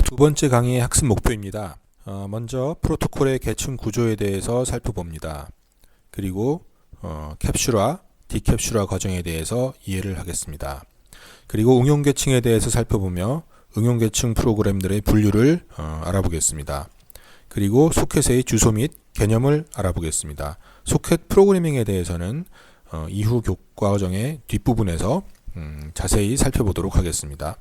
두 번째 강의의 학습 목표입니다. 먼저 프로토콜의 계층 구조에 대해서 살펴봅니다. 그리고 캡슐화, 디캡슐화 과정에 대해서 이해를 하겠습니다. 그리고 응용 계층에 대해서 살펴보며 응용 계층 프로그램들의 분류를 알아보겠습니다. 그리고 소켓의 주소 및 개념을 알아보겠습니다. 소켓 프로그래밍에 대해서는 이후 교과정의 뒷부분에서 자세히 살펴보도록 하겠습니다.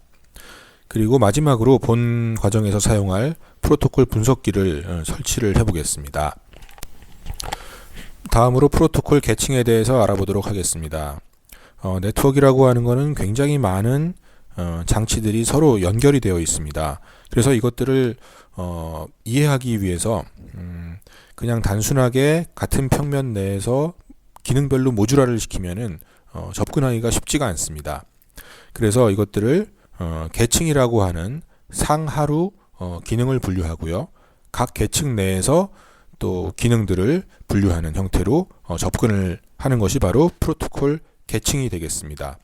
그리고 마지막으로 본 과정에서 사용할 프로토콜 분석기를 설치를 해보겠습니다. 다음으로 프로토콜 계층에 대해서 알아보도록 하겠습니다. 네트워크라고 하는 것은 굉장히 많은 장치들이 서로 연결이 되어 있습니다. 그래서 이것들을 이해하기 위해서 그냥 단순하게 같은 평면 내에서 기능별로 모듈화를 시키면은 접근하기가 쉽지가 않습니다. 그래서 이것들을 계층이라고 하는 상하로 기능을 분류하고요. 각 계층 내에서 또 기능들을 분류하는 형태로 접근을 하는 것이 바로 프로토콜 계층이 되겠습니다.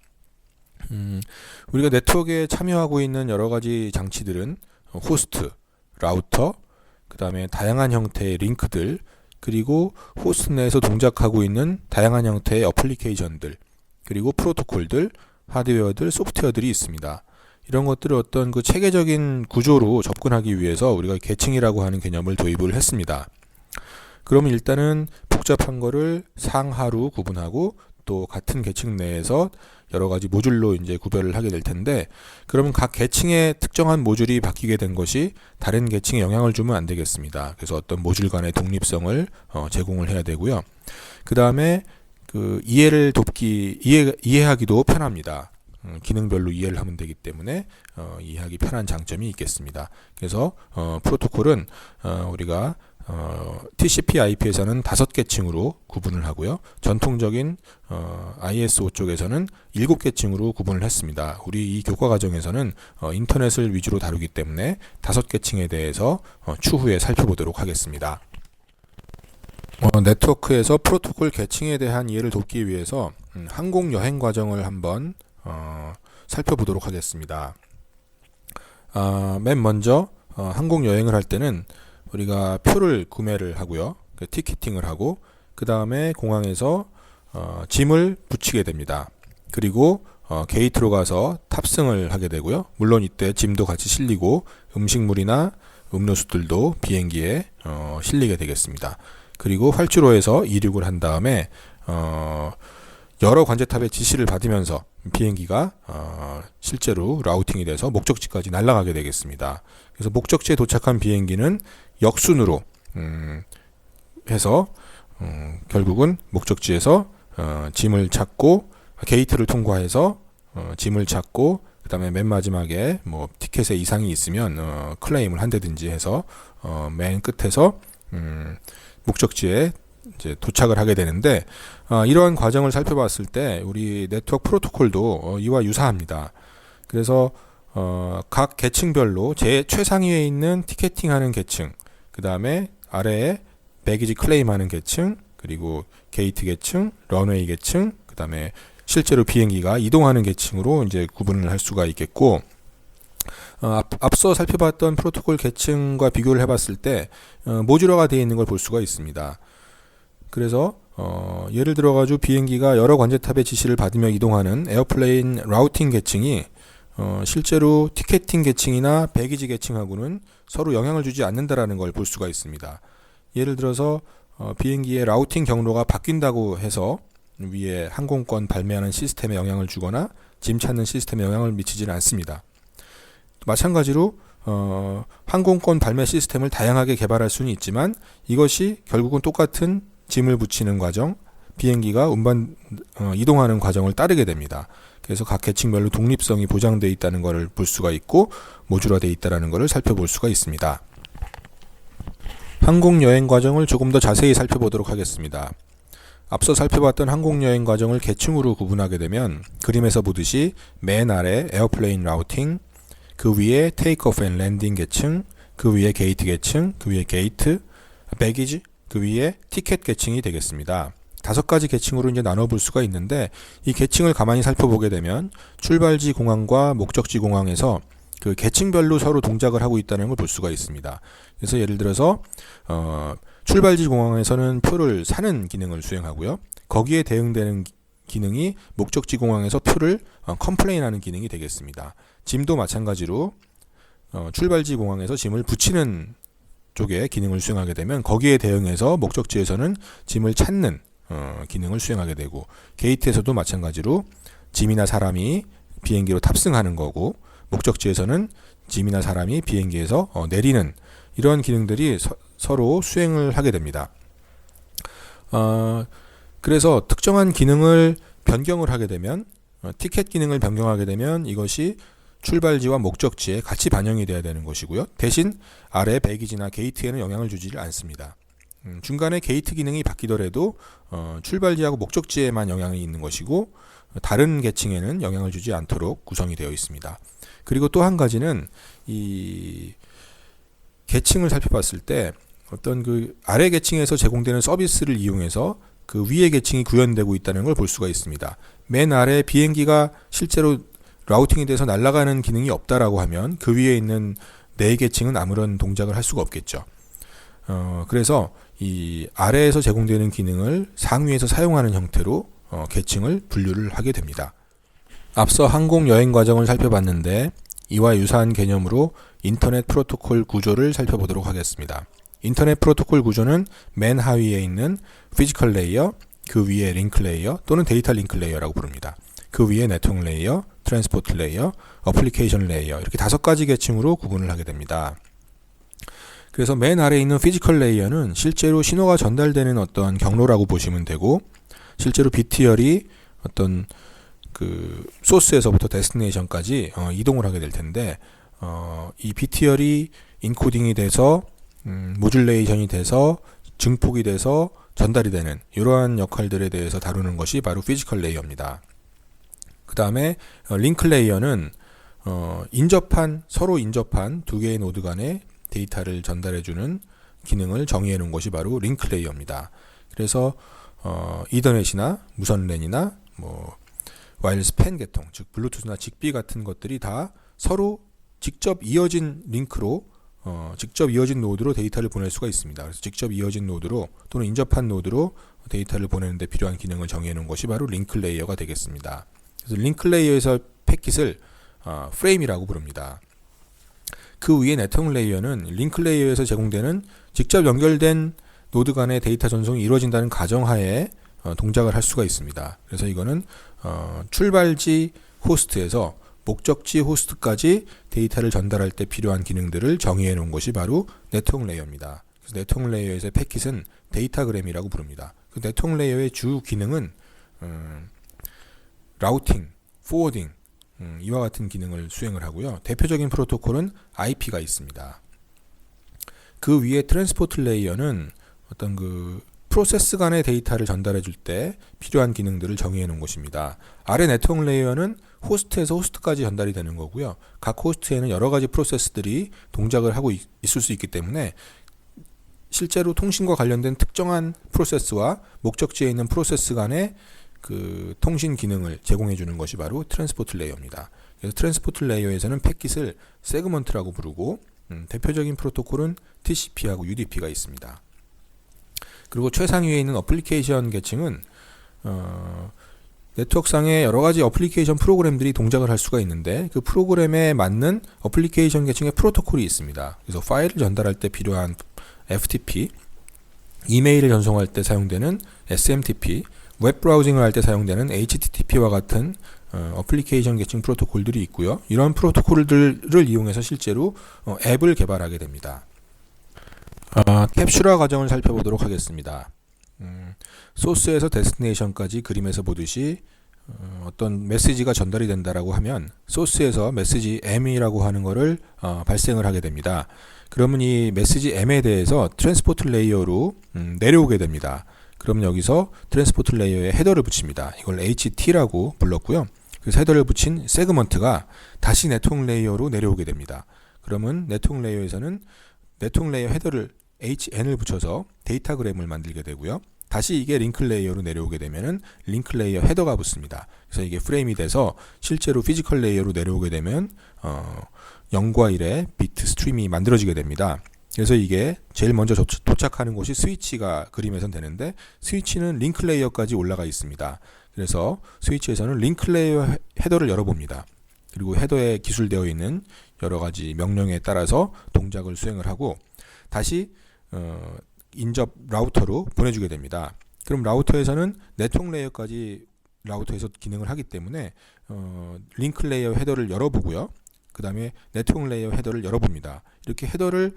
우리가 네트워크에 참여하고 있는 여러 가지 장치들은 호스트, 라우터, 그 다음에 다양한 형태의 링크들, 그리고 호스트 내에서 동작하고 있는 다양한 형태의 어플리케이션들, 그리고 프로토콜들, 하드웨어들, 소프트웨어들이 있습니다. 이런 것들을 어떤 그 체계적인 구조로 접근하기 위해서 우리가 계층이라고 하는 개념을 도입을 했습니다. 그러면 일단은 복잡한 거를 상하로 구분하고 또 같은 계층 내에서 여러 가지 모듈로 이제 구별을 하게 될 텐데, 그러면 각 계층의 특정한 모듈이 바뀌게 된 것이 다른 계층에 영향을 주면 안 되겠습니다. 그래서 어떤 모듈 간의 독립성을 제공을 해야 되고요. 그 다음에 그 이해하기도 편합니다. 기능별로 이해를 하면 되기 때문에 이해하기 편한 장점이 있겠습니다. 그래서 프로토콜은 우리가 TCP/IP에서는 5계층으로 구분을 하고요. 전통적인 ISO 쪽에서는 7계층으로 구분을 했습니다. 우리 이 교과 과정에서는 인터넷을 위주로 다루기 때문에 5계층에 대해서 추후에 살펴보도록 하겠습니다. 네트워크에서 프로토콜 계층에 대한 이해를 돕기 위해서 항공 여행 과정을 한번 살펴보도록 하겠습니다. 맨 먼저 항공 여행을 할 때는 우리가 표를 구매를 하고요. 티켓팅을 하고 그 다음에 공항에서 짐을 붙이게 됩니다. 그리고 게이트로 가서 탑승을 하게 되고요. 물론 이때 짐도 같이 실리고 음식물이나 음료수들도 비행기에 실리게 되겠습니다. 그리고 활주로에서 이륙을 한 다음에 여러 관제탑의 지시를 받으면서 비행기가 실제로 라우팅이 돼서 목적지까지 날아가게 되겠습니다. 그래서 목적지에 도착한 비행기는 역순으로 해서 결국은 목적지에서 짐을 찾고 게이트를 통과해서 짐을 찾고 그 다음에 맨 마지막에 뭐 티켓에 이상이 있으면 클레임을 한다든지 해서 맨 끝에서 목적지에 이제 도착을 하게 되는데, 이러한 과정을 살펴봤을 때 우리 네트워크 프로토콜도 이와 유사합니다. 그래서 각 계층별로 최상위에 있는 티켓팅하는 계층, 그 다음에 아래에 배기지 클레임하는 계층, 그리고 게이트 계층, 런웨이 계층, 그 다음에 실제로 비행기가 이동하는 계층으로 이제 구분을 할 수가 있겠고, 앞서 살펴봤던 프로토콜 계층과 비교를 해봤을 때 모듈화가 되어 있는 걸 볼 수가 있습니다. 그래서 예를 들어 가지고 비행기가 여러 관제탑의 지시를 받으며 이동하는 에어플레인 라우팅 계층이 실제로 티켓팅 계층이나 배기지 계층하고는 서로 영향을 주지 않는다라는 걸 볼 수가 있습니다. 예를 들어서 비행기의 라우팅 경로가 바뀐다고 해서 위에 항공권 발매하는 시스템에 영향을 주거나 짐 찾는 시스템에 영향을 미치지는 않습니다. 마찬가지로 항공권 발매 시스템을 다양하게 개발할 수는 있지만 이것이 결국은 똑같은 짐을 붙이는 과정, 비행기가 이동하는 과정을 따르게 됩니다. 그래서 각 계층별로 독립성이 보장되어 있다는 것을 볼 수가 있고 모듈화되어 있다는 것을 살펴볼 수가 있습니다. 항공 여행 과정을 조금 더 자세히 살펴보도록 하겠습니다. 앞서 살펴봤던 항공 여행 과정을 계층으로 구분하게 되면 그림에서 보듯이 맨 아래 에어플레인 라우팅, 그 위에 테이크오프 앤 랜딩 계층, 그 위에 게이트 계층, 그 위에 게이트, 배기지, 그 위에 티켓 계층이 되겠습니다. 5가지 계층으로 이제 나눠볼 수가 있는데, 이 계층을 가만히 살펴보게 되면 출발지 공항과 목적지 공항에서 그 계층별로 서로 동작을 하고 있다는 걸 볼 수가 있습니다. 그래서 예를 들어서 출발지 공항에서는 표를 사는 기능을 수행하고요. 거기에 대응되는 기능이 목적지 공항에서 표를 컴플레인하는 기능이 되겠습니다. 짐도 마찬가지로 출발지 공항에서 짐을 붙이는 쪽에 기능을 수행하게 되면 거기에 대응해서 목적지에서는 짐을 찾는 기능을 수행하게 되고, 게이트에서도 마찬가지로 짐이나 사람이 비행기로 탑승하는 거고, 목적지에서는 짐이나 사람이 비행기에서 내리는 이런 기능들이 서로 수행을 하게 됩니다. 그래서 특정한 기능을 변경을 하게 되면, 티켓 기능을 변경하게 되면 이것이 출발지와 목적지에 같이 반영이 돼야 되는 것이고요. 대신 아래 배기지나 게이트에는 영향을 주지 않습니다. 중간에 게이트 기능이 바뀌더라도 출발지하고 목적지에만 영향이 있는 것이고, 다른 계층에는 영향을 주지 않도록 구성이 되어 있습니다. 그리고 또 한 가지는 이 계층을 살펴봤을 때 어떤 그 아래 계층에서 제공되는 서비스를 이용해서 그 위의 계층이 구현되고 있다는 걸 볼 수가 있습니다. 맨 아래 비행기가 실제로 라우팅이 돼서 날아가는 기능이 없다라고 하면 그 위에 있는 네 계층은 아무런 동작을 할 수가 없겠죠. 그래서 이 아래에서 제공되는 기능을 상위에서 사용하는 형태로 계층을 분류를 하게 됩니다. 앞서 항공 여행 과정을 살펴봤는데 이와 유사한 개념으로 인터넷 프로토콜 구조를 살펴보도록 하겠습니다. 인터넷 프로토콜 구조는 맨 하위에 있는 피지컬 레이어, 그 위에 링크 레이어 또는 데이터 링크 레이어라고 부릅니다. 그 위에 네트워크 레이어, 트랜스포트 레이어, 어플리케이션 레이어, 이렇게 5가지 계층으로 구분을 하게 됩니다. 그래서 맨 아래에 있는 피지컬 레이어는 실제로 신호가 전달되는 어떤 경로라고 보시면 되고, 실제로 비트열이 어떤 그 소스에서부터 데스티네이션까지 이동을 하게 될 텐데, 이 비트열이 인코딩이 돼서 모듈레이션이 돼서 증폭이 돼서 전달이 되는 이러한 역할들에 대해서 다루는 것이 바로 피지컬 레이어입니다. 그 다음에 링크 레이어는 서로 인접한 두 개의 노드 간의 데이터를 전달해주는 기능을 정의해 놓은 것이 바로 링크 레이어입니다. 그래서 이더넷이나 무선 랜이나 와이어리스 팬 계통, 즉 블루투스나 직비 같은 것들이 다 서로 직접 이어진 링크로 직접 이어진 노드로 데이터를 보낼 수가 있습니다. 그래서 직접 이어진 노드로 또는 인접한 노드로 데이터를 보내는 데 필요한 기능을 정의해 놓은 것이 바로 링크 레이어가 되겠습니다. 그래서 링크 레이어에서 패킷을 프레임이라고 부릅니다. 그 위에 네트워크 레이어는 링크 레이어에서 제공되는 직접 연결된 노드 간의 데이터 전송이 이루어진다는 가정하에 동작을 할 수가 있습니다. 그래서 이거는 출발지 호스트에서 목적지 호스트까지 데이터를 전달할 때 필요한 기능들을 정의해 놓은 것이 바로 네트워크 레이어입니다. 그래서 네트워크 레이어에서의 패킷은 데이터그램이라고 부릅니다. 그 네트워크 레이어의 주 기능은 라우팅, 포워딩 이와 같은 기능을 수행을 하고요. 대표적인 프로토콜은 IP가 있습니다. 그 위에 트랜스포트 레이어는 어떤 그 프로세스 간의 데이터를 전달해 줄 때 필요한 기능들을 정의해 놓은 것입니다. 아래 네트워크 레이어는 호스트에서 호스트까지 전달이 되는 거고요. 각 호스트에는 여러 가지 프로세스들이 동작을 하고 있을 수 있기 때문에 실제로 통신과 관련된 특정한 프로세스와 목적지에 있는 프로세스 간의 그 통신 기능을 제공해 주는 것이 바로 트랜스포트 레이어입니다. 그래서 트랜스포트 레이어에서는 패킷을 세그먼트라고 부르고 대표적인 프로토콜은 TCP하고 UDP가 있습니다. 그리고 최상위에 있는 어플리케이션 계층은 네트워크상의 여러 가지 어플리케이션 프로그램들이 동작을 할 수가 있는데 그 프로그램에 맞는 어플리케이션 계층의 프로토콜이 있습니다. 그래서 파일을 전달할 때 필요한 FTP, 이메일을 전송할 때 사용되는 SMTP, 웹 브라우징을 할 때 사용되는 HTTP와 같은 어플리케이션 계층 프로토콜들이 있고요. 이런 프로토콜들을 이용해서 실제로 앱을 개발하게 됩니다. 캡슐화 과정을 살펴보도록 하겠습니다. 소스에서 데스티네이션까지 그림에서 보듯이 어떤 메시지가 전달이 된다라고 하면 소스에서 메시지 M이라고 하는 것을 발생을 하게 됩니다. 그러면 이 메시지 M에 대해서 트랜스포트 레이어로 내려오게 됩니다. 그러면 여기서 트랜스포트 레이어에 헤더를 붙입니다. 이걸 HT라고 불렀고요. 그래서 헤더를 붙인 세그먼트가 다시 네트워크 레이어로 내려오게 됩니다. 그러면 네트워크 레이어에서는 네트워크 레이어 헤더를 HN을 붙여서 데이터그램을 만들게 되고요. 다시 이게 링크 레이어로 내려오게 되면은 링크 레이어 헤더가 붙습니다. 그래서 이게 프레임이 돼서 실제로 피지컬 레이어로 내려오게 되면 0과 1의 비트 스트림이 만들어지게 됩니다. 그래서 이게 제일 먼저 도착하는 곳이 스위치가 그림에선 되는데, 스위치는 링크 레이어까지 올라가 있습니다. 그래서 스위치에서는 링크 레이어 헤더를 열어봅니다. 그리고 헤더에 기술되어 있는 여러 가지 명령에 따라서 동작을 수행을 하고 다시 인접 라우터로 보내주게 됩니다. 그럼 라우터에서는 네트워크 레이어까지 라우터에서 기능을 하기 때문에 링크 레이어 헤더를 열어보고요. 그 다음에 네트워크 레이어 헤더를 열어봅니다. 이렇게 헤더를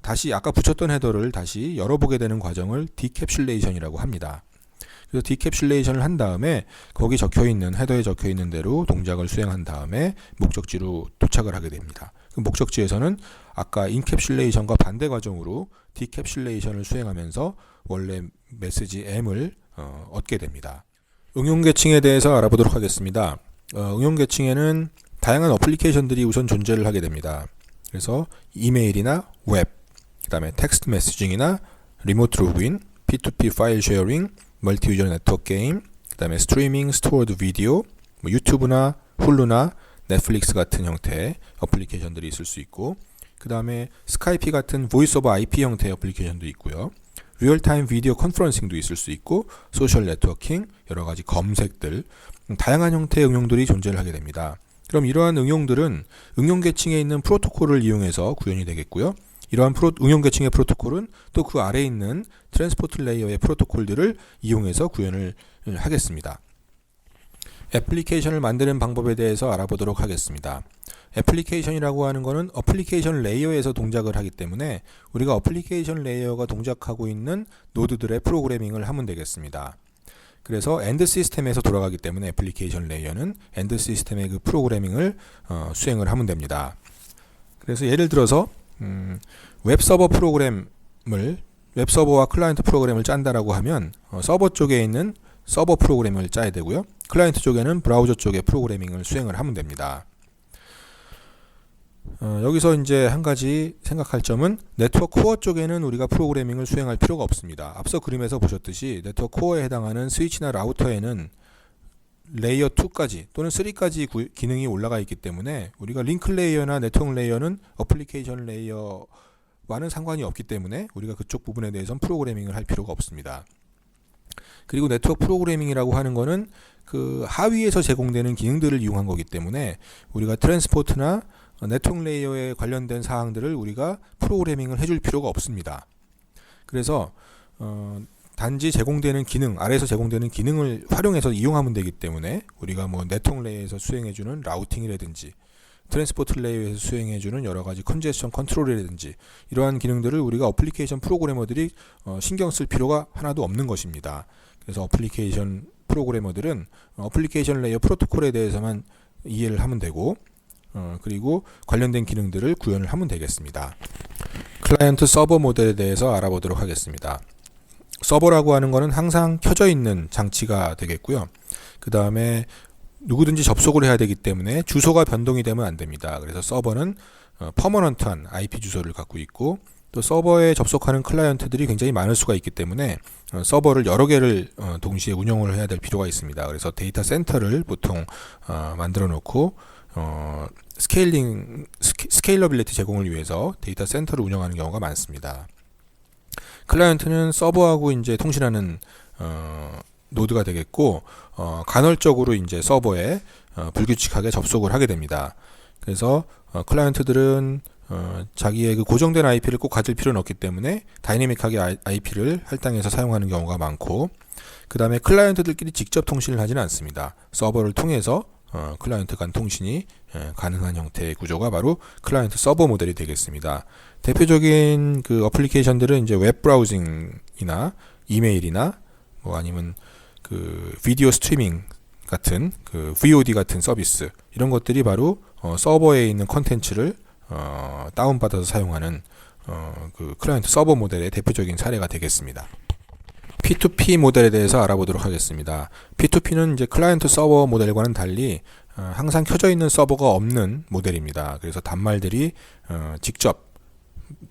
다시 아까 붙였던 헤더를 다시 열어보게 되는 과정을 디캡슐레이션이라고 합니다. 그래서 디캡슐레이션을 한 다음에 거기 적혀있는 헤더에 적혀있는 대로 동작을 수행한 다음에 목적지로 도착을 하게 됩니다. 그 목적지에서는 아까 인캡슐레이션과 반대 과정으로 디캡슐레이션을 수행하면서 원래 메시지 M을 얻게 됩니다. 응용 계층에 대해서 알아보도록 하겠습니다. 응용 계층에는 다양한 어플리케이션들이 우선 존재를 하게 됩니다. 그래서 이메일이나 웹, 그 다음에 텍스트 메시징이나 리모트 로그인, P2P 파일 쉐어링, 멀티 유저 네트워크 게임, 그 다음에 스트리밍, 스토어드 비디오, 유튜브나 훌루나 넷플릭스 같은 형태의 어플리케이션들이 있을 수 있고, 그 다음에 스카이피 같은 보이스 오버 IP 형태의 어플리케이션도 있고요. 리얼타임 비디오 컨퍼런싱도 있을 수 있고, 소셜 네트워킹, 여러 가지 검색들, 다양한 형태의 응용들이 존재를 하게 됩니다. 그럼 이러한 응용들은 응용 계층에 있는 프로토콜을 이용해서 구현이 되겠고요. 이러한 응용 계층의 프로토콜은 또 그 아래에 있는 트랜스포트 레이어의 프로토콜들을 이용해서 구현을 하겠습니다. 애플리케이션을 만드는 방법에 대해서 알아보도록 하겠습니다. 애플리케이션이라고 하는 것은 어플리케이션 레이어에서 동작을 하기 때문에 우리가 어플리케이션 레이어가 동작하고 있는 노드들의 프로그래밍을 하면 되겠습니다. 그래서 엔드 시스템에서 돌아가기 때문에 애플리케이션 레이어는 엔드 시스템의 그 프로그래밍을 수행을 하면 됩니다. 그래서 예를 들어서 웹서버 프로그램을 웹서버와 클라이언트 프로그램을 짠다라고 하면 서버 쪽에 있는 서버 프로그램을 짜야 되고요. 클라이언트 쪽에는 브라우저 쪽의 프로그래밍을 수행을 하면 됩니다. 여기서 이제 한 가지 생각할 점은 네트워크 코어 쪽에는 우리가 프로그래밍을 수행할 필요가 없습니다. 앞서 그림에서 보셨듯이 네트워크 코어에 해당하는 스위치나 라우터에는 레이어 2까지 또는 3까지 기능이 올라가 있기 때문에 우리가 링크 레이어나 네트워크 레이어는 어플리케이션 레이어와는 상관이 없기 때문에 우리가 그쪽 부분에 대해서는 프로그래밍을 할 필요가 없습니다. 그리고 네트워크 프로그래밍이라고 하는 거는 그 하위에서 제공되는 기능들을 이용한 거기 때문에 우리가 트랜스포트나 네트워크 레이어에 관련된 사항들을 우리가 프로그래밍을 해줄 필요가 없습니다. 그래서 단지 제공되는 기능, 아래에서 제공되는 기능을 활용해서 이용하면 되기 때문에 우리가 뭐 네트워크 레이어에서 수행해주는 라우팅이라든지 트랜스포트 레이어에서 수행해주는 여러 가지 컨제션 컨트롤이라든지 이러한 기능들을 우리가 어플리케이션 프로그래머들이 신경 쓸 필요가 하나도 없는 것입니다. 그래서 어플리케이션 프로그래머들은 어플리케이션 레이어 프로토콜에 대해서만 이해를 하면 되고 그리고 관련된 기능들을 구현을 하면 되겠습니다. 클라이언트 서버 모델에 대해서 알아보도록 하겠습니다. 서버라고 하는 것은 항상 켜져 있는 장치가 되겠고요. 그 다음에 누구든지 접속을 해야 되기 때문에 주소가 변동이 되면 안 됩니다. 그래서 서버는 퍼머넌트한 IP 주소를 갖고 있고 또 서버에 접속하는 클라이언트들이 굉장히 많을 수가 있기 때문에 서버를 여러 개를 동시에 운영을 해야 될 필요가 있습니다. 그래서 데이터 센터를 보통 만들어 놓고 스케일러빌리티 제공을 위해서 데이터 센터를 운영하는 경우가 많습니다. 클라이언트는 서버하고 이제 통신하는 노드가 되겠고 간헐적으로 이제 서버에 불규칙하게 접속을 하게 됩니다. 그래서 클라이언트들은 자기의 그 고정된 IP를 꼭 가질 필요는 없기 때문에 다이내믹하게 IP를 할당해서 사용하는 경우가 많고 그 다음에 클라이언트들끼리 직접 통신을 하지는 않습니다. 서버를 통해서 클라이언트 간 통신이 가능한 형태의 구조가 바로 클라이언트 서버 모델이 되겠습니다. 대표적인 그 어플리케이션들은 이제 웹 브라우징이나 이메일이나 뭐 아니면 그 비디오 스트리밍 같은 그 VOD 같은 서비스 이런 것들이 바로 서버에 있는 컨텐츠를 다운받아서 사용하는 그 클라이언트 서버 모델의 대표적인 사례가 되겠습니다. P2P 모델에 대해서 알아보도록 하겠습니다. P2P는 이제 클라이언트 서버 모델과는 달리 항상 켜져 있는 서버가 없는 모델입니다. 그래서 단말들이 직접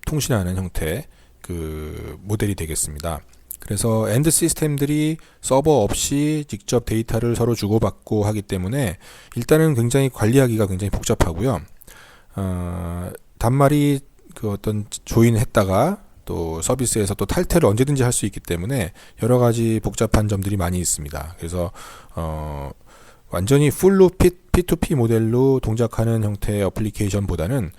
통신하는 형태의 그 모델이 되겠습니다. 그래서 엔드 시스템들이 서버 없이 직접 데이터를 서로 주고받고 하기 때문에 일단은 굉장히 관리하기가 굉장히 복잡하고요. 단말이 그 어떤 조인했다가 또 서비스에서 또 탈퇴를 언제든지 할 수 있기 때문에 여러 가지 복잡한 점들이 많이 있습니다. 그래서 완전히 풀로 P2P 모델로 동작하는 형태의 어플리케이션보다는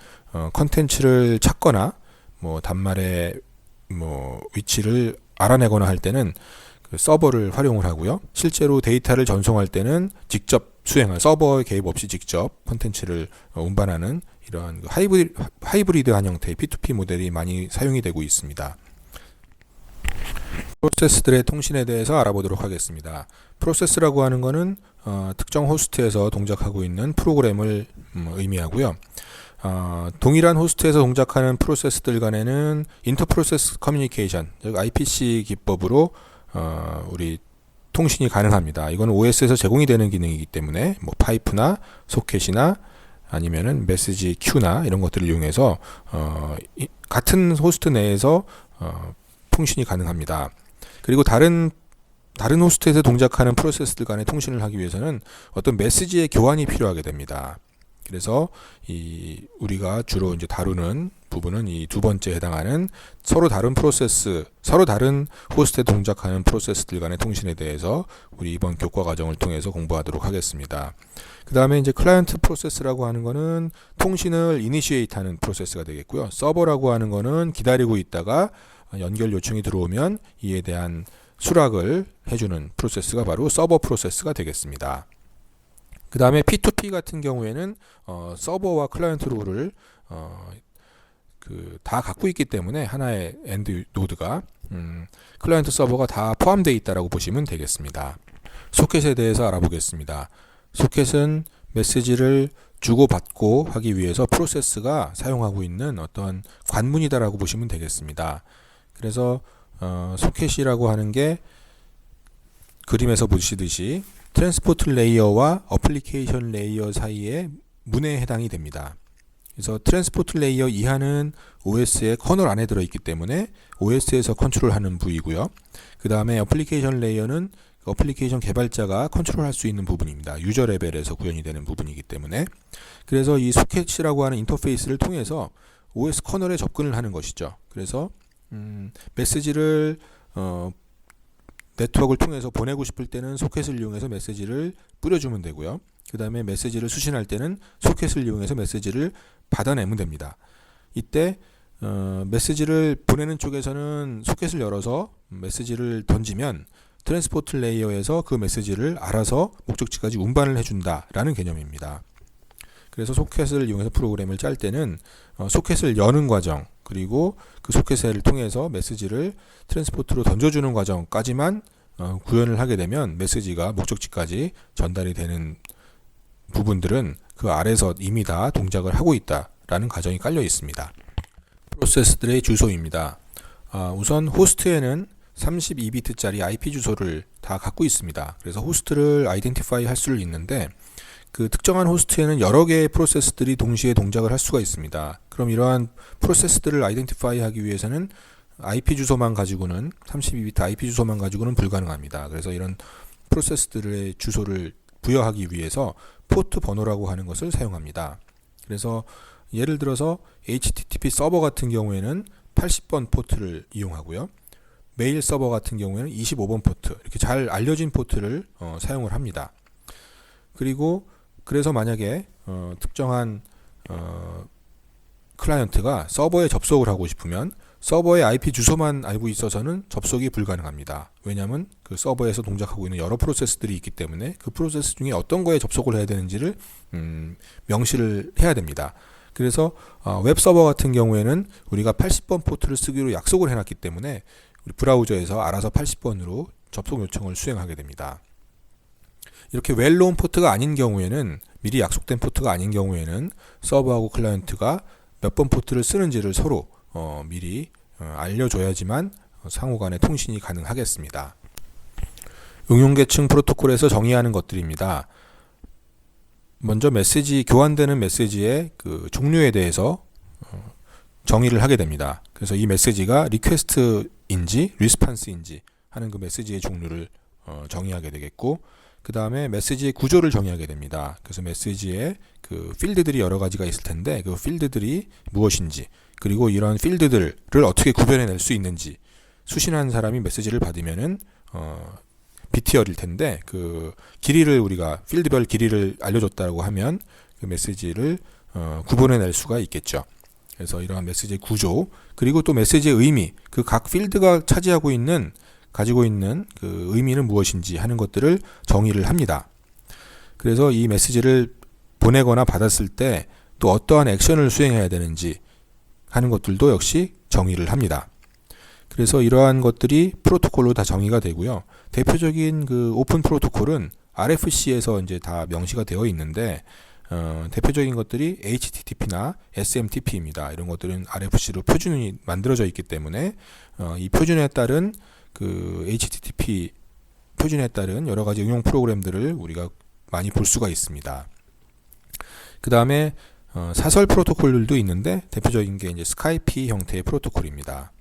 컨텐츠를 찾거나 뭐 단말의 뭐 위치를 알아내거나 할 때는 그 서버를 활용을 하고요. 실제로 데이터를 전송할 때는 직접 수행할 서버의 개입 없이 직접 컨텐츠를 운반하는 이러한 하이브리드한 형태의 P2P 모델이 많이 사용이 되고 있습니다. 프로세스들의 통신에 대해서 알아보도록 하겠습니다. 프로세스라고 하는 것은 특정 호스트에서 동작하고 있는 프로그램을 의미하고요. 동일한 호스트에서 동작하는 프로세스들 간에는 인터프로세스 커뮤니케이션, 즉 IPC 기법으로 우리 통신이 가능합니다. 이건 OS에서 제공이 되는 기능이기 때문에 뭐 파이프나 소켓이나 아니면은 메시지 큐나 이런 것들을 이용해서 같은 호스트 내에서 통신이 가능합니다. 그리고 다른 호스트에서 동작하는 프로세스들 간의 통신을 하기 위해서는 어떤 메시지의 교환이 필요하게 됩니다. 그래서 우리가 주로 이제 다루는 부분은 이 두 번째에 해당하는 서로 다른 호스트에 동작하는 프로세스들 간의 통신에 대해서 우리 이번 교과 과정을 통해서 공부하도록 하겠습니다. 그 다음에 이제 클라이언트 프로세스라고 하는 거는 통신을 이니시에이트 하는 프로세스가 되겠고요. 서버라고 하는 거는 기다리고 있다가 연결 요청이 들어오면 이에 대한 수락을 해주는 프로세스가 바로 서버 프로세스가 되겠습니다. 그 다음에 P2P 같은 경우에는 서버와 클라이언트 롤을 다 갖고 있기 때문에 하나의 엔드 노드가 클라이언트 서버가 다 포함되어 있다라고 보시면 되겠습니다. 소켓에 대해서 알아보겠습니다. 소켓은 메시지를 주고받고 하기 위해서 프로세스가 사용하고 있는 어떤 관문이다라고 보시면 되겠습니다. 그래서 소켓이라고 하는 게 그림에서 보시듯이 트랜스포트 레이어와 어플리케이션 레이어 사이의 문에 해당이 됩니다. 그래서 트랜스포트 레이어 이하는 OS의 커널 안에 들어있기 때문에 OS에서 컨트롤하는 부위고요. 그 다음에 어플리케이션 레이어는 어플리케이션 개발자가 컨트롤할 수 있는 부분입니다. 유저 레벨에서 구현이 되는 부분이기 때문에 그래서 이 소켓이라고 하는 인터페이스를 통해서 OS 커널에 접근을 하는 것이죠. 그래서 메시지를 네트워크를 통해서 보내고 싶을 때는 소켓을 이용해서 메시지를 뿌려주면 되고요. 그 다음에 메시지를 수신할 때는 소켓을 이용해서 메시지를 받아내면 됩니다. 이때 메시지를 보내는 쪽에서는 소켓을 열어서 메시지를 던지면 트랜스포트 레이어에서 그 메시지를 알아서 목적지까지 운반을 해준다라는 개념입니다. 그래서 소켓을 이용해서 프로그램을 짤 때는 소켓을 여는 과정 그리고 그 소켓을 통해서 메시지를 트랜스포트로 던져주는 과정까지만 구현을 하게 되면 메시지가 목적지까지 전달이 되는 부분들은 그 아래서 이미 다 동작을 하고 있다라는 가정이 깔려 있습니다. 프로세스들의 주소입니다. 우선 호스트에는 32비트짜리 IP 주소를 다 갖고 있습니다. 그래서 호스트를 아이덴티파이 할 수 있는데 그 특정한 호스트에는 여러 개의 프로세스들이 동시에 동작을 할 수가 있습니다. 그럼 이러한 프로세스들을 아이덴티파이 하기 위해서는 IP 주소만 가지고는 32비트 IP 주소만 가지고는 불가능합니다. 그래서 이런 프로세스들의 주소를 부여하기 위해서 포트 번호라고 하는 것을 사용합니다. 그래서 예를 들어서 HTTP 서버 같은 경우에는 80번 포트를 이용하고요. 메일 서버 같은 경우에는 25번 포트, 이렇게 잘 알려진 포트를 사용을 합니다. 그리고 그래서 만약에 특정한 클라이언트가 서버에 접속을 하고 싶으면 서버의 IP 주소만 알고 있어서는 접속이 불가능합니다. 왜냐하면 그 서버에서 동작하고 있는 여러 프로세스들이 있기 때문에 그 프로세스 중에 어떤 거에 접속을 해야 되는지를 명시를 해야 됩니다. 그래서 웹 서버 같은 경우에는 우리가 80번 포트를 쓰기로 약속을 해놨기 때문에 우리 브라우저에서 알아서 80번으로 접속 요청을 수행하게 됩니다. 이렇게 웰노운 포트가 아닌 경우에는 미리 약속된 포트가 아닌 경우에는 서버하고 클라이언트가 몇 번 포트를 쓰는지를 서로 미리 알려줘야지만 상호간의 통신이 가능하겠습니다. 응용계층 프로토콜에서 정의하는 것들입니다. 먼저 교환되는 메시지의 그 종류에 대해서 정의를 하게 됩니다. 그래서 이 메시지가 리퀘스트인지 리스판스인지 하는 그 메시지의 종류를 정의하게 되겠고, 그 다음에 메시지의 구조를 정의하게 됩니다. 그래서 메시지에 그 필드들이 여러 가지가 있을 텐데 그 필드들이 무엇인지, 그리고 이런 필드들을 어떻게 구별해낼 수 있는지, 수신한 사람이 메시지를 받으면은 BTR일 텐데 그 길이를 우리가 필드별 길이를 알려줬다고 하면 그 메시지를 구분해낼 수가 있겠죠. 그래서 이러한 메시지의 구조, 그리고 또 메시지의 의미, 그 각 필드가 가지고 있는 그 의미는 무엇인지 하는 것들을 정의를 합니다. 그래서 이 메시지를 보내거나 받았을 때 또 어떠한 액션을 수행해야 되는지 하는 것들도 역시 정의를 합니다. 그래서 이러한 것들이 프로토콜로 다 정의가 되고요. 대표적인 그 오픈 프로토콜은 RFC에서 이제 다 명시가 되어 있는데 대표적인 것들이 HTTP나 SMTP입니다. 이런 것들은 RFC로 표준이 만들어져 있기 때문에 이 표준에 따른 그 HTTP 표준에 따른 여러 가지 응용 프로그램들을 우리가 많이 볼 수가 있습니다. 그 다음에 사설 프로토콜들도 있는데 대표적인 게 이제 스카이피 형태의 프로토콜입니다.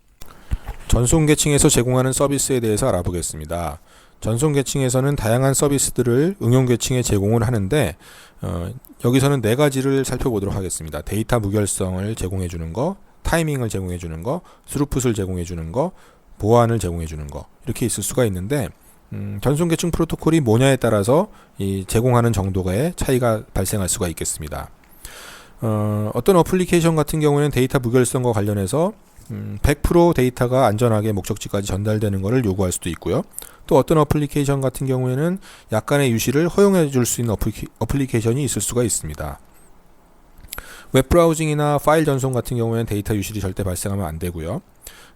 전송 계층에서 제공하는 서비스에 대해서 알아보겠습니다. 전송 계층에서는 다양한 서비스들을 응용 계층에 제공을 하는데 여기서는 네 가지를 살펴보도록 하겠습니다. 데이터 무결성을 제공해 주는 거, 타이밍을 제공해 주는 거, 스루풋을 제공해 주는 거, 보안을 제공해 주는 거, 이렇게 있을 수가 있는데 전송 계층 프로토콜이 뭐냐에 따라서 이 제공하는 정도의 차이가 발생할 수가 있겠습니다. 어떤 어플리케이션 같은 경우에는 데이터 무결성과 관련해서 100% 데이터가 안전하게 목적지까지 전달되는 것을 요구할 수도 있고요. 또 어떤 어플리케이션 같은 경우에는 약간의 유실을 허용해 줄 수 있는 어플리케이션이 있을 수가 있습니다. 웹 브라우징이나 파일 전송 같은 경우에는 데이터 유실이 절대 발생하면 안 되고요.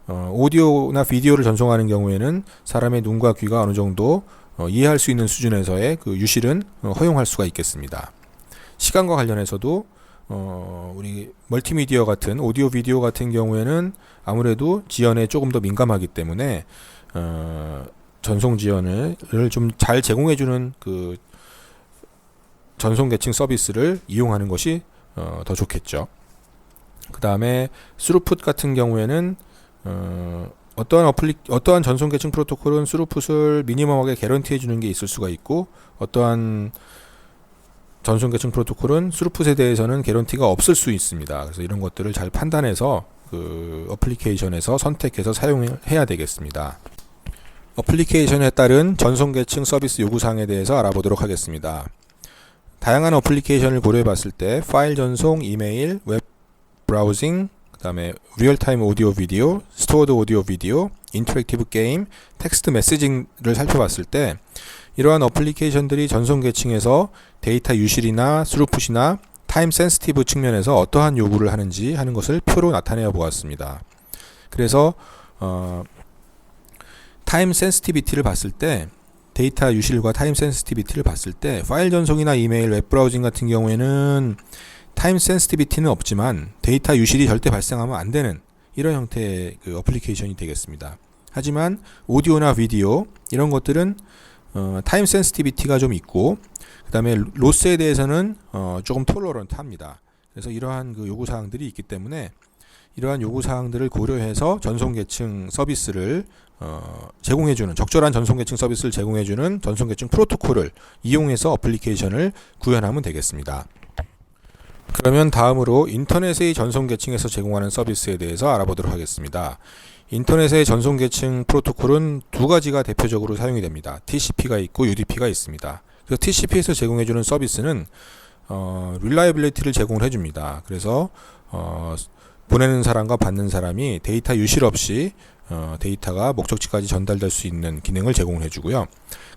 오디오나 비디오를 전송하는 경우에는 사람의 눈과 귀가 어느 정도 이해할 수 있는 수준에서의 그 유실은 허용할 수가 있겠습니다. 시간과 관련해서도 우리 멀티미디어 같은 오디오 비디오 같은 경우에는 아무래도 지연에 조금 더 민감하기 때문에 전송 지연을 좀 잘 제공해주는 그 전송 계층 서비스를 이용하는 것이 더 좋겠죠. 그 다음에 스루풋 같은 경우에는 어떠한 전송 계층 프로토콜은 스루풋을 미니멈하게 개런티해 주는 게 있을 수가 있고, 어떠한 전송 계층 프로토콜은 스루풋에 대해서는 개런티가 없을 수 있습니다. 그래서 이런 것들을 잘 판단해서 그 어플리케이션에서 선택해서 사용해야 되겠습니다. 어플리케이션에 따른 전송 계층 서비스 요구사항에 대해서 알아보도록 하겠습니다. 다양한 어플리케이션을 고려해 봤을 때 파일 전송, 이메일, 웹 브라우징, 그 다음에 리얼타임 오디오 비디오, 스토어드 오디오 비디오, 인터랙티브 게임, 텍스트 메시징을 살펴봤을 때 이러한 어플리케이션들이 전송 계층에서 데이터 유실이나 스루풋이나 타임 센시티브 측면에서 어떠한 요구를 하는지 하는 것을 표로 나타내어 보았습니다. 그래서 타임 센시티비티를 봤을 때, 데이터 유실과 타임 센시티비티를 봤을 때 파일 전송이나 이메일, 웹 브라우징 같은 경우에는 타임 센시티비티는 없지만 데이터 유실이 절대 발생하면 안 되는 이런 형태의 그 어플리케이션이 되겠습니다. 하지만 오디오나 비디오 이런 것들은 타임 센시티비티가 좀 있고, 그 다음에 로스에 대해서는 조금 톨러런트합니다. 그래서 이러한 그 요구사항들이 있기 때문에 이러한 요구사항들을 고려해서 전송계층 서비스를 제공해주는, 적절한 전송계층 서비스를 제공해주는 전송계층 프로토콜을 이용해서 어플리케이션을 구현하면 되겠습니다. 그러면 다음으로 인터넷의 전송계층에서 제공하는 서비스에 대해서 알아보도록 하겠습니다. 인터넷의 전송계층 프로토콜은 두 가지가 대표적으로 사용이 됩니다. TCP가 있고 UDP가 있습니다. 그래서 TCP에서 제공해주는 서비스는 릴라이빌리티를 제공을 해줍니다. 그래서 보내는 사람과 받는 사람이 데이터 유실 없이 데이터가 목적지까지 전달될 수 있는 기능을 제공을 해주고요.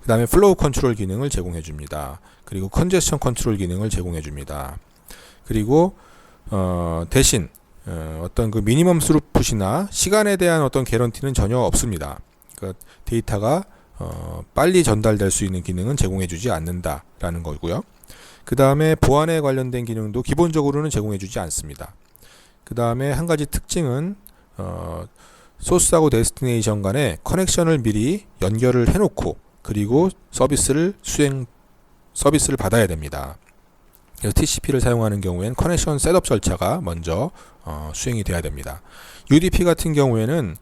그 다음에 플로우 컨트롤 기능을 제공해줍니다. 그리고 컨제스션 컨트롤 기능을 제공해줍니다. 그리고 대신 어떤 그 미니멈 스루풋이나 시간에 대한 어떤 개런티는 전혀 없습니다. 그러니까 데이터가 빨리 전달될 수 있는 기능은 제공해주지 않는다라는 거고요. 그 다음에 보안에 관련된 기능도 기본적으로는 제공해주지 않습니다. 그 다음에 한 가지 특징은 소스하고 데스티네이션 간에 커넥션을 미리 연결을 해놓고 그리고 서비스를 받아야 됩니다. 그래서 TCP를 사용하는 경우에는 커넥션 셋업 절차가 먼저 수행이 돼야 됩니다. UDP 같은 경우에는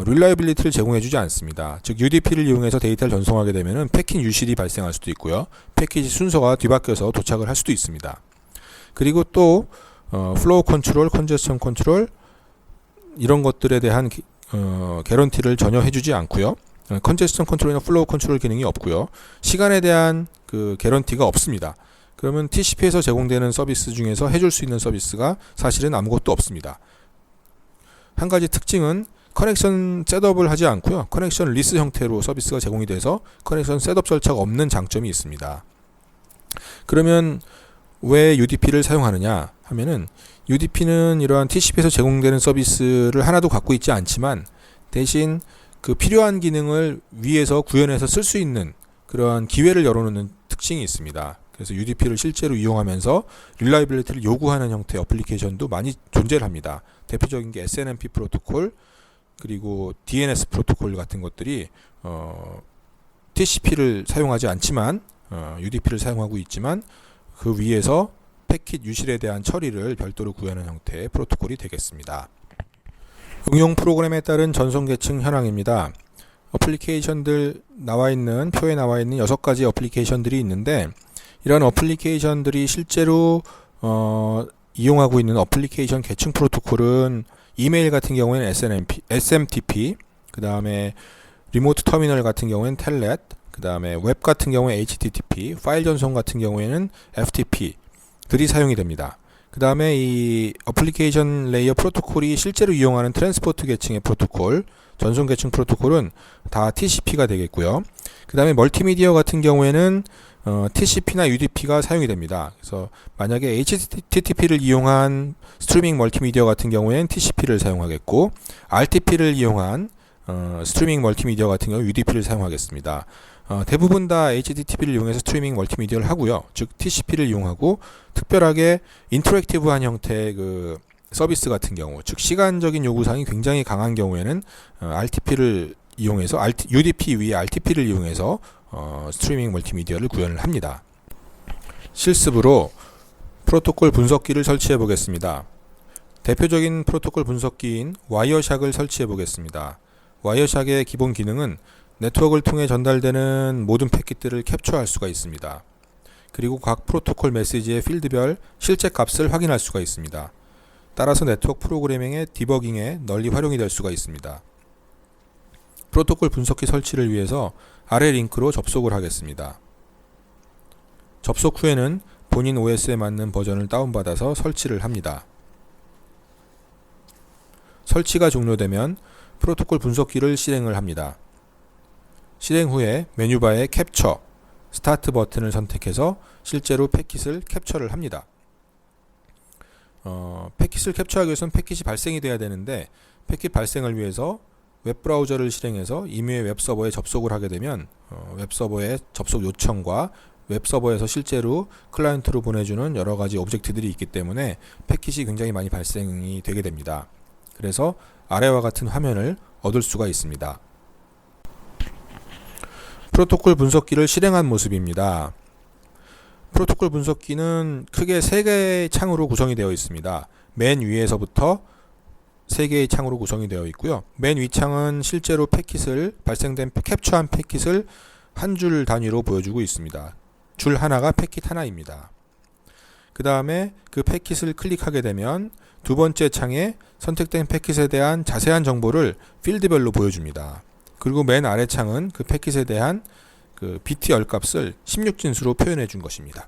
릴라이빌리티를 제공해주지 않습니다. 즉 UDP를 이용해서 데이터를 전송하게 되면은 패킷 유실이 발생할 수도 있고요. 패킷 순서가 뒤바뀌어서 도착을 할 수도 있습니다. 그리고 또 플로우 컨트롤, 컨제스션 컨트롤 이런 것들에 대한 개런티를 전혀 해주지 않고요. 컨제스션 컨트롤이나 플로우 컨트롤 기능이 없고요. 시간에 대한 그 개런티가 없습니다. 그러면 TCP에서 제공되는 서비스 중에서 해줄 수 있는 서비스가 사실은 아무것도 없습니다. 한 가지 특징은 커넥션 셋업을 하지 않고요. 커넥션 리스 형태로 서비스가 제공이 돼서 커넥션 셋업 절차가 없는 장점이 있습니다. 그러면 왜 UDP를 사용하느냐 하면은 UDP는 이러한 TCP에서 제공되는 서비스를 하나도 갖고 있지 않지만 대신 그 필요한 기능을 위에서 구현해서 쓸 수 있는 그러한 기회를 열어놓는 특징이 있습니다. 그래서 UDP를 실제로 이용하면서 릴라이빌리티를 요구하는 형태의 어플리케이션도 많이 존재를 합니다. 대표적인 게 SNMP 프로토콜 그리고 DNS 프로토콜 같은 것들이 TCP를 사용하지 않지만 UDP를 사용하고 있지만 그 위에서 패킷 유실에 대한 처리를 별도로 구현하는 형태의 프로토콜이 되겠습니다. 응용 프로그램에 따른 전송 계층 현황입니다. 어플리케이션들 표에 나와 있는 6가지 어플리케이션들이 있는데 이런 어플리케이션들이 실제로 이용하고 있는 어플리케이션 계층 프로토콜은 이메일 같은 경우에는 SMTP, 그 다음에 리모트 터미널 같은 경우에는 텔넷, 그 다음에 웹 같은 경우에 HTTP, 파일 전송 같은 경우에는 FTP들이 사용이 됩니다. 그 다음에 이 어플리케이션 레이어 프로토콜이 실제로 이용하는 트랜스포트 계층의 프로토콜, 전송 계층 프로토콜은 다 TCP가 되겠고요. 그 다음에 멀티미디어 같은 경우에는 TCP나 UDP가 사용이 됩니다. 그래서 만약에 HTTP를 이용한 스트리밍 멀티미디어 같은 경우에는 TCP를 사용하겠고 RTP를 이용한 스트리밍 멀티미디어 같은 경우 UDP를 사용하겠습니다. 대부분 다 HTTP를 이용해서 스트리밍 멀티미디어를 하고요. 즉 TCP를 이용하고 특별하게 인터랙티브한 형태의 그 서비스 같은 경우, 즉 시간적인 요구사항이 굉장히 강한 경우에는 RTP를 이용해서 UDP 위에 RTP를 이용해서 스트리밍 멀티미디어를 구현을 합니다. 실습으로 프로토콜 분석기를 설치해 보겠습니다. 대표적인 프로토콜 분석기인 와이어샥을 설치해 보겠습니다. 와이어샥의 기본 기능은 네트워크를 통해 전달되는 모든 패킷들을 캡처할 수가 있습니다. 그리고 각 프로토콜 메시지의 필드별 실제 값을 확인할 수가 있습니다. 따라서 네트워크 프로그래밍의 디버깅에 널리 활용이 될 수가 있습니다. 프로토콜 분석기 설치를 위해서 아래 링크로 접속을 하겠습니다. 접속 후에는 본인 OS에 맞는 버전을 다운받아서 설치를 합니다. 설치가 종료되면 프로토콜 분석기를 실행을 합니다. 실행 후에 메뉴바에 캡처, 스타트 버튼을 선택해서 실제로 패킷을 캡처를 합니다. 패킷을 캡처하기 위해서는 패킷이 발생이 돼야 되는데 패킷 발생을 위해서 웹브라우저를 실행해서 이메일 웹서버에 접속을 하게 되면 웹서버의 접속 요청과 웹서버에서 실제로 클라이언트로 보내주는 여러가지 오브젝트들이 있기 때문에 패킷이 굉장히 많이 발생이 되게 됩니다. 그래서 아래와 같은 화면을 얻을 수가 있습니다. 프로토콜 분석기를 실행한 모습입니다. 프로토콜 분석기는 크게 3개의 창으로 구성이 되어 있습니다. 맨 위에서부터 3개의 창으로 구성이 되어 있고요. 맨 위 창은 실제로 패킷을 발생된 캡처한 패킷을 한 줄 단위로 보여주고 있습니다. 줄 하나가 패킷 하나입니다. 그 다음에 그 패킷을 클릭하게 되면 두 번째 창에 선택된 패킷에 대한 자세한 정보를 필드별로 보여줍니다. 그리고 맨 아래 창은 그 패킷에 대한 그 비트 열값을 16진수로 표현해 준 것입니다.